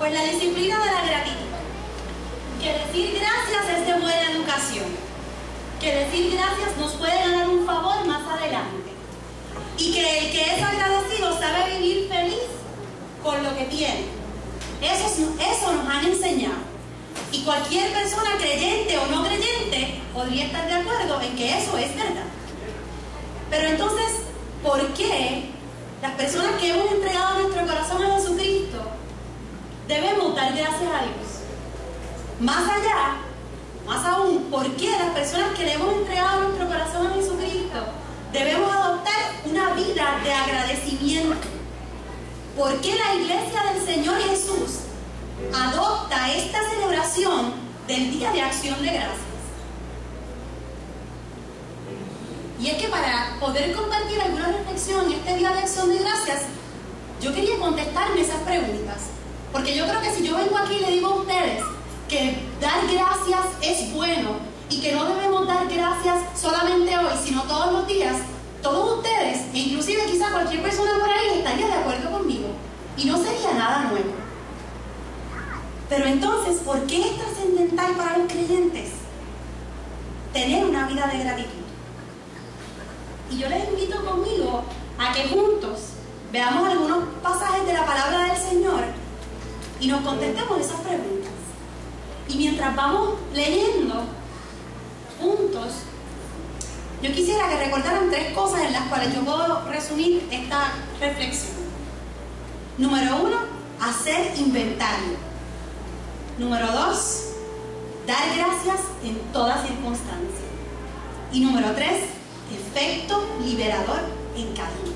Pues la disciplina de la gratitud. Que decir gracias es de buena educación. Que decir gracias nos puede ganar un favor más adelante. Y que el que es agradecido sabe vivir feliz con lo que tiene. Eso nos han enseñado. Y cualquier persona creyente o no creyente podría estar de acuerdo en que eso es verdad. Pero entonces, ¿por qué las personas que hemos entregado nuestro corazón a Jesucristo debemos dar gracias a Dios? Más allá, más aún, ¿por qué las personas que le hemos entregado nuestro corazón a Jesucristo debemos adoptar una vida de agradecimiento? ¿Por qué la iglesia del Señor Jesús adopta esta celebración del Día de Acción de Gracias? Y es que para poder compartir alguna reflexión en este Día de Acción de Gracias, yo quería contestarme esas preguntas. Porque yo creo que si yo vengo aquí y le digo a ustedes que dar gracias es bueno y que no debemos dar gracias solamente hoy, sino todos los días, todos ustedes, e inclusive quizá cualquier persona por ahí, estaría de acuerdo conmigo. Y no sería nada nuevo. Pero entonces, ¿por qué es trascendental para los creyentes tener una vida de gratitud? Y yo les invito conmigo a que juntos veamos algunos pasajes de la palabra del Señor y nos contestemos esas preguntas. Y mientras vamos leyendo juntos, yo quisiera que recordaran 3 cosas en las cuales yo puedo resumir esta reflexión. Número 1, hacer inventario. Número 2, dar gracias en toda circunstancia. Y número 3, efecto liberador en cada uno.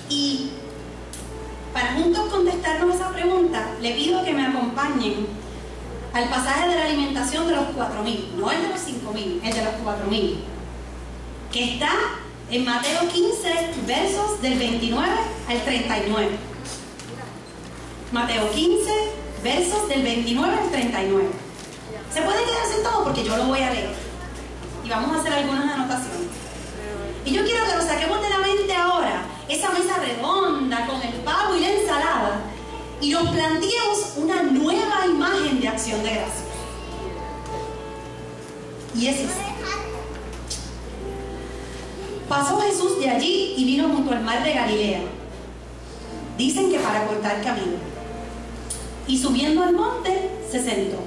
Y para juntos contestarnos esa pregunta, le pido que me acompañen al pasaje de la alimentación de los 4.000, no el de los 5.000, el de los 4.000, que está en Mateo 15, versos del 29 al 39. Mateo 15, versos del 29 al 39. Se pueden quedar sentados porque yo lo voy a leer. Y vamos a hacer algunas anotaciones. Y yo quiero que nos saquemos de la mente ahora esa mesa redonda con el pavo y la ensalada y nos planteemos una nueva imagen de acción de gracias. Y es esta. Pasó Jesús de allí y vino junto al mar de Galilea. Dicen que para cortar camino. Y subiendo al monte se sentó.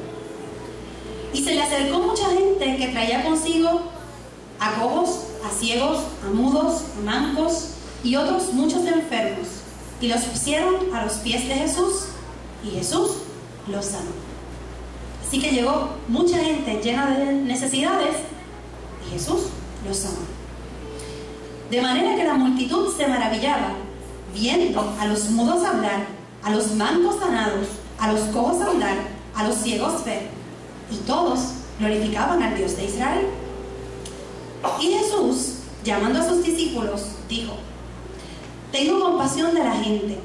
Y se le acercó mucha gente que traía consigo a cojos, a ciegos, a mudos, a mancos y otros muchos enfermos. Y los pusieron a los pies de Jesús y Jesús los sanó. Así que llegó mucha gente llena de necesidades y Jesús los sanó. De manera que la multitud se maravillaba viendo a los mudos hablar, a los mancos sanados, a los cojos andar, a los ciegos ver, y todos glorificaban al Dios de Israel. Y Jesús, llamando a sus discípulos, dijo: tengo compasión de la gente,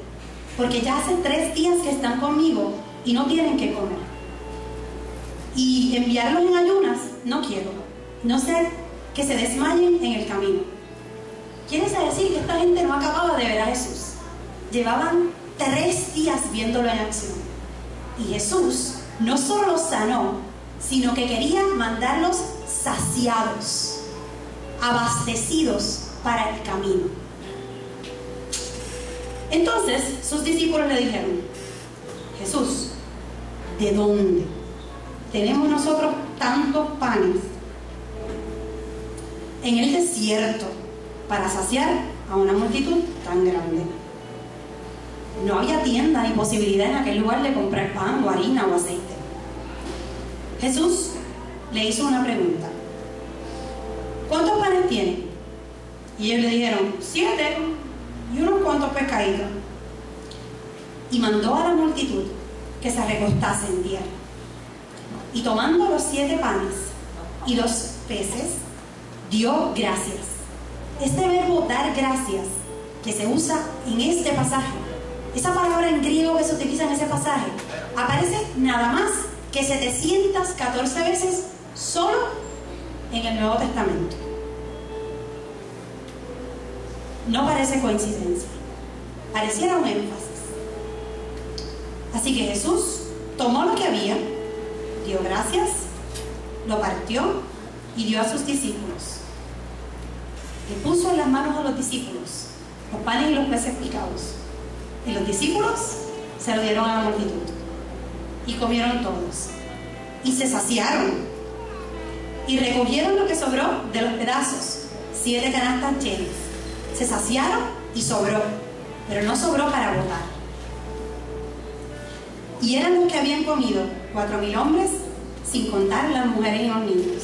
porque ya hace 3 días que están conmigo y no tienen que comer. Y enviarlos en ayunas no quiero, no sea que se desmayen en el camino. Quiere decir que esta gente no acababa de ver a Jesús. Llevaban 3 días viéndolo en acción. Y Jesús no solo los sanó, sino que quería mandarlos saciados, abastecidos para el camino. Entonces sus discípulos le dijeron: Jesús, ¿de dónde tenemos nosotros tantos panes en el desierto para saciar a una multitud tan grande? No había tienda ni posibilidad en aquel lugar de comprar pan o harina o aceite. Jesús le hizo una pregunta: ¿cuántos panes tienen? Y ellos le dijeron: 7 y unos cuantos pescaditos. Y mandó a la multitud que se recostase en tierra. Y tomando los 7 panes y los peces, dio gracias. Este verbo dar gracias que se usa en este pasaje, esa palabra en griego que se utiliza en ese pasaje, aparece nada más que 714 veces solo en el Nuevo Testamento. No parece coincidencia, pareciera un énfasis. Así que Jesús tomó lo que había, dio gracias, lo partió y dio a sus discípulos. Le puso en las manos a los discípulos los panes y los peces picados. Y los discípulos se lo dieron a la multitud. Y comieron todos. Y se saciaron. Y recogieron lo que sobró de los pedazos, 7 canastas llenas. Se saciaron y sobró, pero no sobró para botar. Y eran los que habían comido 4.000 hombres, sin contar las mujeres y los niños.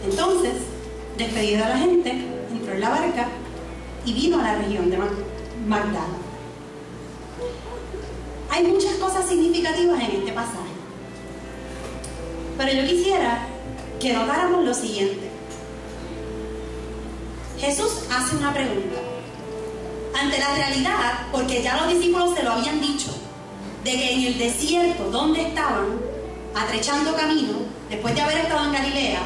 Entonces, despedida la gente, entró en la barca y vino a la región de Magdala. Hay muchas cosas significativas en este pasaje, pero yo quisiera que notáramos lo siguiente. Jesús hace una pregunta ante la realidad, porque ya los discípulos se lo habían dicho, de que en el desierto donde estaban atrechando camino, después de haber estado en Galilea,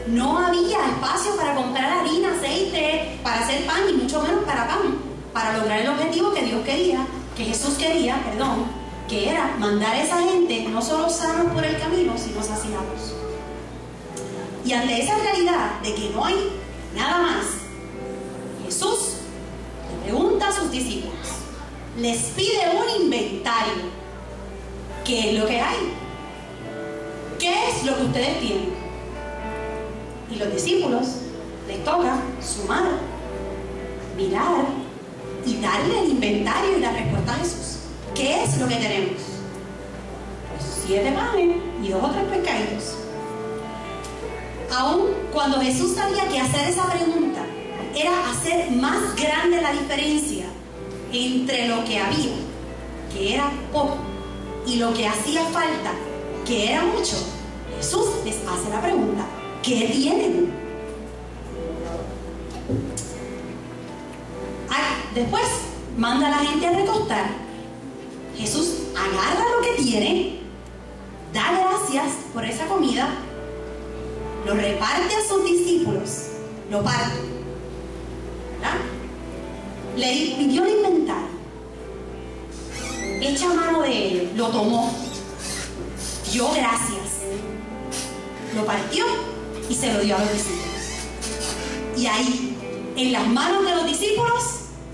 no había espacio para comprar harina, aceite, para hacer pan, y mucho menos para pan, para lograr el objetivo que Dios quería, que Jesús quería, que era mandar a esa gente no solo sanos por el camino, sino saciados. Y ante esa realidad de que no hay nada más, Jesús le pregunta a sus discípulos, les pide un inventario. ¿Qué es lo que hay? ¿Qué es lo que ustedes tienen? Y los discípulos les toca sumar, mirar y darle el inventario y la respuesta a Jesús. ¿Qué es lo que tenemos? Pues 7 panes y 2 o 3 pescaditos. Aún cuando Jesús sabía que hacer esa pregunta era hacer más grande la diferencia entre lo que había, que era poco, y lo que hacía falta, que era mucho, Jesús les hace la pregunta: ¿qué tienen? Después manda a la gente a recostar. Jesús agarra lo que tiene, da gracias por esa comida, lo reparte a sus discípulos, lo parte, ¿verdad? Le pidió el inventario, echa mano de él, lo tomó, dio gracias, lo partió y se lo dio a los discípulos. Y ahí, en las manos de los discípulos,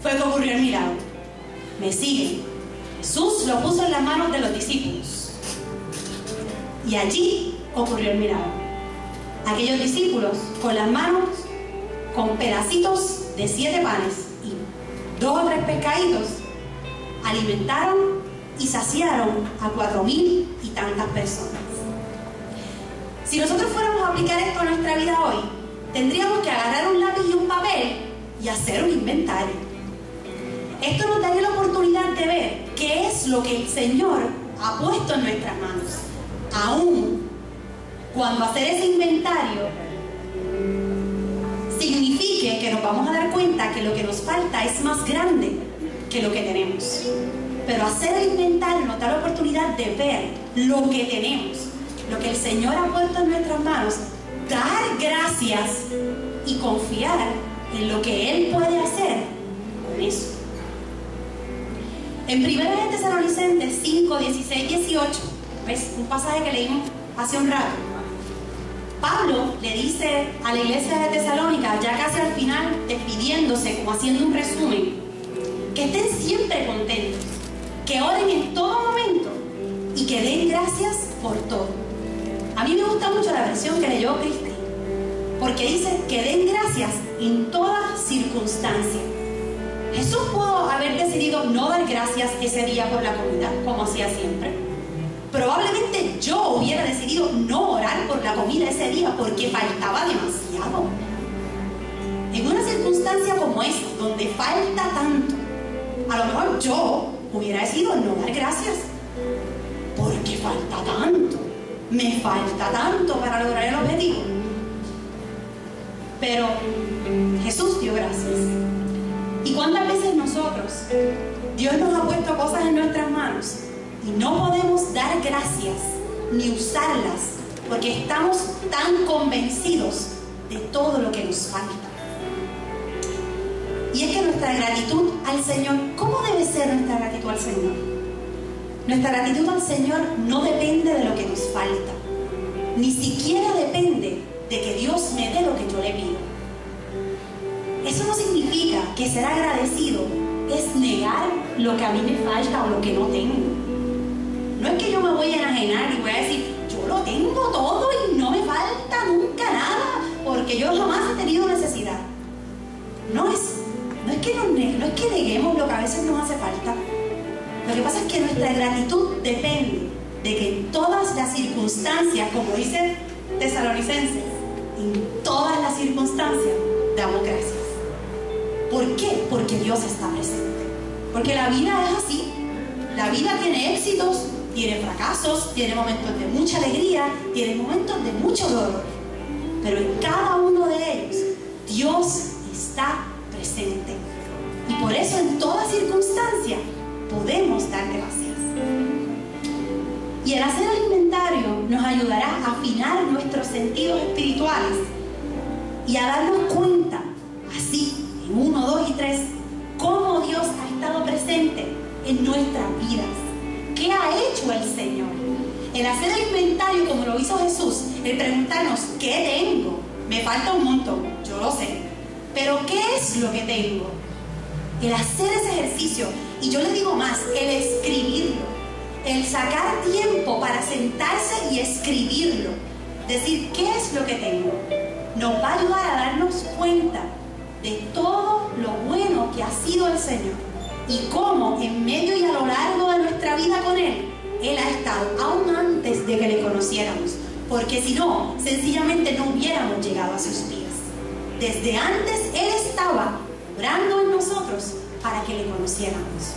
fue que ocurrió el milagro. ¿Me siguen? Jesús lo puso en las manos de los discípulos. Y allí ocurrió el milagro. Aquellos discípulos, con las manos, con pedacitos de 7 panes y 2 o 3 pescaditos, alimentaron y saciaron a 4.000 y tantas personas. Si nosotros fuéramos a aplicar esto a nuestra vida hoy, tendríamos que agarrar un lápiz y un papel y hacer un inventario. Esto nos daría la oportunidad de ver qué es lo que el Señor ha puesto en nuestras manos. Aún cuando hacer ese inventario signifique que nos vamos a dar cuenta que lo que nos falta es más grande que lo que tenemos. Pero hacer el inventario nos da la oportunidad de ver lo que tenemos, lo que el Señor ha puesto en nuestras manos, dar gracias y confiar en lo que Él puede hacer con eso. En 1 Tesalonicenses 5, 16, 18, ¿ves? Un pasaje que leímos hace un rato. Pablo le dice a la iglesia de Tesalónica, ya casi al final, despidiéndose, como haciendo un resumen, que estén siempre contentos, que oren en todo momento y que den gracias por todo. A mí me gusta mucho la versión que leyó Cristi, porque dice que den gracias en toda circunstancia. Jesús pudo haber decidido no dar gracias ese día por la comida, como hacía siempre. Probablemente yo hubiera decidido no orar por la comida ese día porque faltaba demasiado. En una circunstancia como esta, donde falta tanto, a lo mejor yo hubiera decidido no dar gracias porque falta tanto, me falta tanto para lograr el objetivo. Pero Jesús dio gracias. ¿Y cuántas veces nosotros, Dios nos ha puesto cosas en nuestras manos y no podemos dar gracias ni usarlas porque estamos tan convencidos de todo lo que nos falta? Y es que nuestra gratitud al Señor, ¿cómo debe ser nuestra gratitud al Señor? Nuestra gratitud al Señor no depende de lo que nos falta, ni siquiera depende de que Dios me dé lo que yo le pido. Eso no significa que ser agradecido es negar lo que a mí me falta o lo que no tengo. No es que yo me voy a enajenar y voy a decir, yo lo tengo todo y no me falta nunca nada, porque yo jamás he tenido necesidad. No es que neguemos lo que a veces nos hace falta. Lo que pasa es que nuestra gratitud depende de que en todas las circunstancias, como dice Tesalonicenses, en todas las circunstancias damos gracias. ¿Por qué? Porque Dios está presente. Porque la vida es así. La vida tiene éxitos, tiene fracasos, tiene momentos de mucha alegría, tiene momentos de mucho dolor. Pero en cada uno de ellos, Dios está presente. Y por eso en toda circunstancia podemos dar gracias. Y el hacer el inventario nos ayudará a afinar nuestros sentidos espirituales y a darnos cuenta, así, en 1, 2 y 3, cómo Dios ha estado presente en nuestras vidas. ¿Qué ha hecho el Señor? El hacer el inventario como lo hizo Jesús, el preguntarnos, ¿qué tengo? Me falta un montón, yo lo sé, pero ¿qué es lo que tengo? El hacer ese ejercicio, y yo les digo más, el escribirlo, el sacar tiempo para sentarse y escribirlo, decir qué es lo que tengo, nos va a ayudar a darnos cuenta de todo lo bueno que ha sido el Señor y cómo en medio y a lo largo de nuestra vida con Él, Él ha estado aún antes de que le conociéramos, porque si no, sencillamente no hubiéramos llegado a sus pies. Desde antes Él estaba obrando en nosotros para que le conociéramos.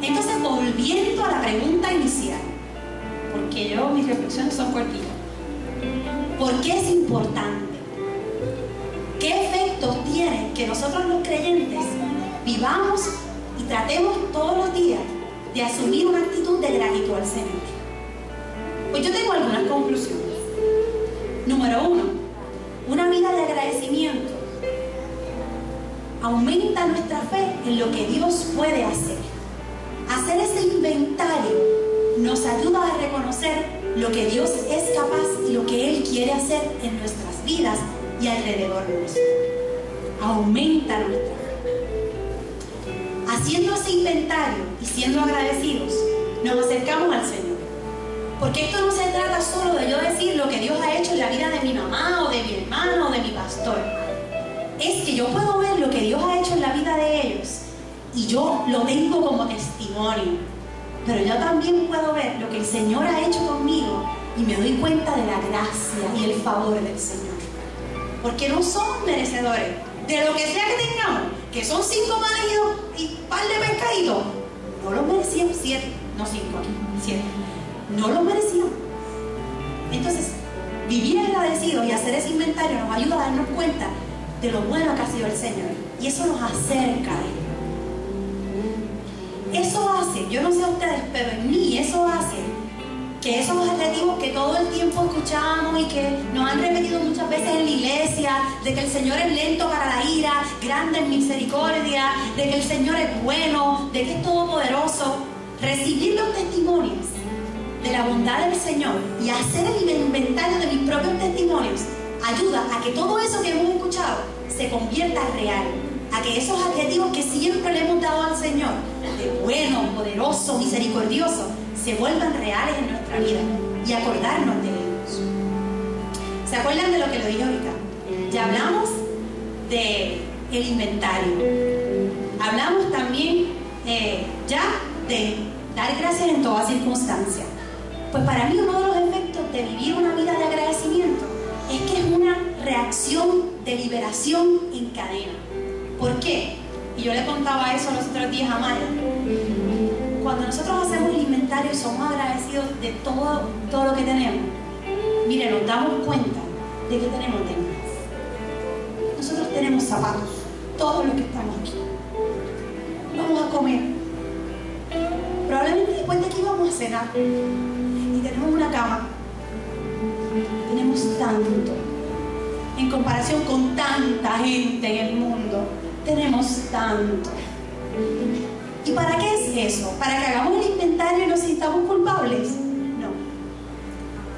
Entonces, volviendo a la pregunta inicial, porque mis reflexiones son cortitas, ¿por qué es importante? ¿Qué efectos tiene que nosotros los creyentes vivamos y tratemos todos los días de asumir una actitud de gratitud al Señor? Pues yo tengo algunas conclusiones. Número 1, una vida de agradecimiento aumenta nuestra fe en lo que Dios puede hacer. Hacer ese inventario nos ayuda a reconocer lo que Dios es capaz y lo que Él quiere hacer en nuestras vidas y alrededor nuestro. Aumenta nuestra fe. Haciendo ese inventario y siendo agradecidos, nos acercamos al Señor. Porque esto no se trata solo de yo decir lo que Dios ha hecho en la vida de mi mamá o de mi hermano o de mi pastor. Es que yo puedo ver lo que Dios ha hecho en la vida de ellos y yo lo tengo como testimonio. Pero yo también puedo ver lo que el Señor ha hecho conmigo y me doy cuenta de la gracia y el favor del Señor. Porque no somos merecedores de lo que sea que tengamos, que son 5 panes y un par de pescaditos. No lo merecíamos, 7, no 5 aquí, 7. No lo merecíamos. Entonces, vivir agradecidos y hacer ese inventario nos ayuda a darnos cuenta de lo bueno que ha sido el Señor. Y eso nos acerca a Él. Eso hace, yo no sé a ustedes, pero en mí eso hace que esos adjetivos que todo el tiempo escuchamos y que nos han repetido muchas veces en la iglesia, de que el Señor es lento para la ira, grande en misericordia, de que el Señor es bueno, de que es todopoderoso, recibir los testimonios de la bondad del Señor y hacer el inventario de mis propios testimonios ayuda a que todo eso que hemos escuchado se convierta en real, a que esos adjetivos que siempre le hemos dado al Señor, de bueno, poderoso, misericordioso, se vuelvan reales en nuestra vida y acordarnos de ellos. ¿Se acuerdan de lo que le dije ahorita? Ya hablamos del inventario. Hablamos también ya de dar gracias en toda circunstancia. Pues para mí uno de los efectos de vivir una vida de agradecimiento es que es una reacción de liberación en cadena. ¿Por qué? Y yo le contaba eso los otros días a Maya. Cuando nosotros hacemos el inventario y somos agradecidos de todo lo que tenemos, mire, nos damos cuenta de que tenemos de más. Nosotros tenemos zapatos, todos los que estamos aquí. Vamos a comer. Probablemente después de aquí vamos a cenar. Y tenemos una cama. Tenemos tanto. En comparación con tanta gente en el mundo, tenemos tanto. ¿Y para qué es eso? ¿Para que hagamos el inventario y nos sintamos culpables? No.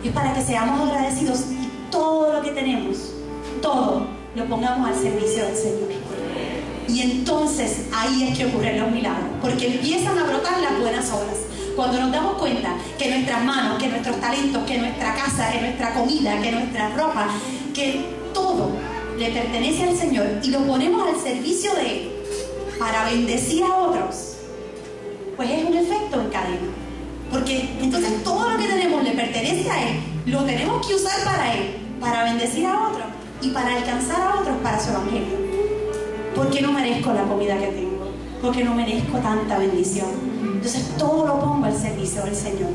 Es para que seamos agradecidos y todo lo que tenemos, todo, lo pongamos al servicio del Señor. Y entonces ahí es que ocurren los milagros, porque empiezan a brotar las buenas obras. Cuando nos damos cuenta que nuestras manos, que nuestros talentos, que nuestra casa, que nuestra comida, que nuestra ropa, que todo le pertenece al Señor y lo ponemos al servicio de Él para bendecir a otros, pues es un efecto en cadena. Porque entonces todo lo que tenemos le pertenece a Él, lo tenemos que usar para Él, para bendecir a otros y para alcanzar a otros para su evangelio. Porque no merezco la comida que tengo, porque no merezco tanta bendición. Entonces todo lo pongo al servicio del Señor.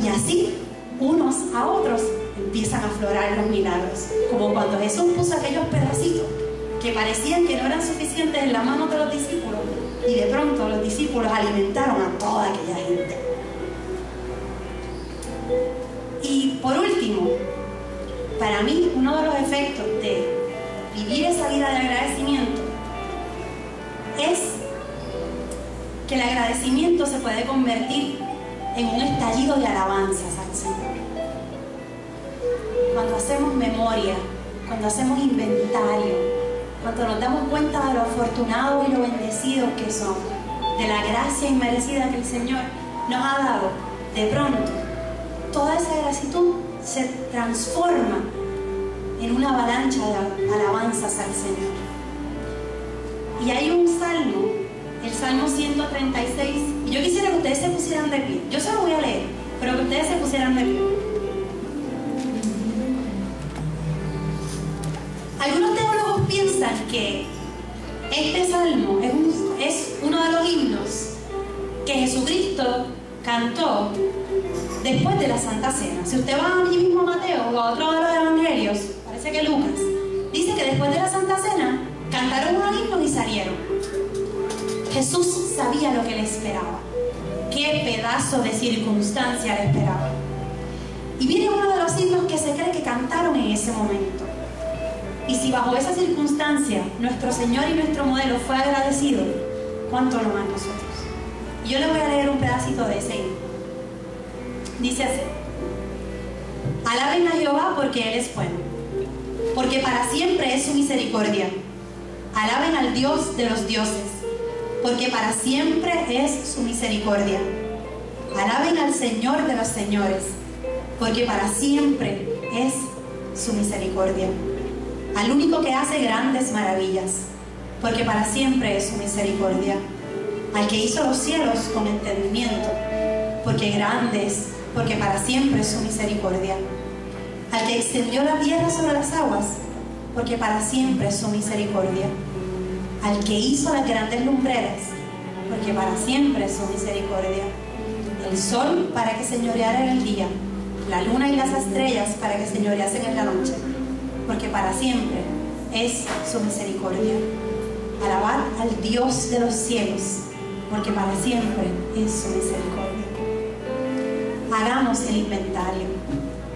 Y así, unos a otros, empiezan a aflorar los milagros. Como cuando Jesús puso aquellos pedacitos que parecían que no eran suficientes en las manos de los discípulos, y de pronto los discípulos alimentaron a toda aquella gente. Y por último, para mí uno de los efectos de vivir esa vida de agradecimiento es que el agradecimiento se puede convertir en un estallido de alabanzas al Señor. Cuando hacemos memoria, cuando hacemos inventario, cuando nos damos cuenta de lo afortunados y lo bendecidos que somos, de la gracia inmerecida que el Señor nos ha dado, de pronto toda esa gratitud se transforma en una avalancha de alabanzas al Señor. Y hay un salmo, el Salmo 136, y yo quisiera que ustedes se pusieran de pie. Yo se lo voy a leer, pero que ustedes se pusieran de pie. Algunos teólogos piensan que este salmo es uno de los himnos que Jesucristo cantó después de la Santa Cena. Si usted va allí mismo a Mateo o a otro de los evangelios, parece que Lucas, dice que después de la Santa Cena cantaron unos himnos y salieron. Jesús sabía lo que le esperaba, qué pedazo de circunstancia le esperaba. Y viene uno de los himnos que se cree que cantaron en ese momento. Y si bajo esa circunstancia nuestro Señor y nuestro modelo fue agradecido, ¿cuánto no más nosotros? Y yo le voy a leer un pedacito de ese himno. Dice así: alaben a Jehová porque Él es bueno, porque para siempre es su misericordia. Alaben al Dios de los dioses, porque para siempre es su misericordia. Alaben al Señor de los señores, porque para siempre es su misericordia. Al único que hace grandes maravillas, porque para siempre es su misericordia. Al que hizo los cielos con entendimiento, porque para siempre es su misericordia. Al que extendió la tierra sobre las aguas, porque para siempre es su misericordia. Al que hizo las grandes lumbreras, porque para siempre es su misericordia. El sol para que señoreara en el día, la luna y las estrellas para que señoreasen en la noche, porque para siempre es su misericordia. Alabad al Dios de los cielos, porque para siempre es su misericordia. Hagamos el inventario.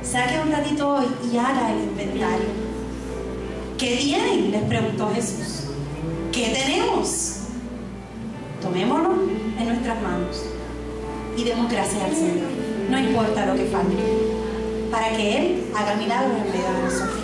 Saque un ratito hoy y haga el inventario. ¿Qué tienen?, les preguntó Jesús. ¿Qué tenemos? Tomémoslo en nuestras manos y demos gracias al Señor, no importa lo que falte, para que Él haga milagros en medio de nosotros.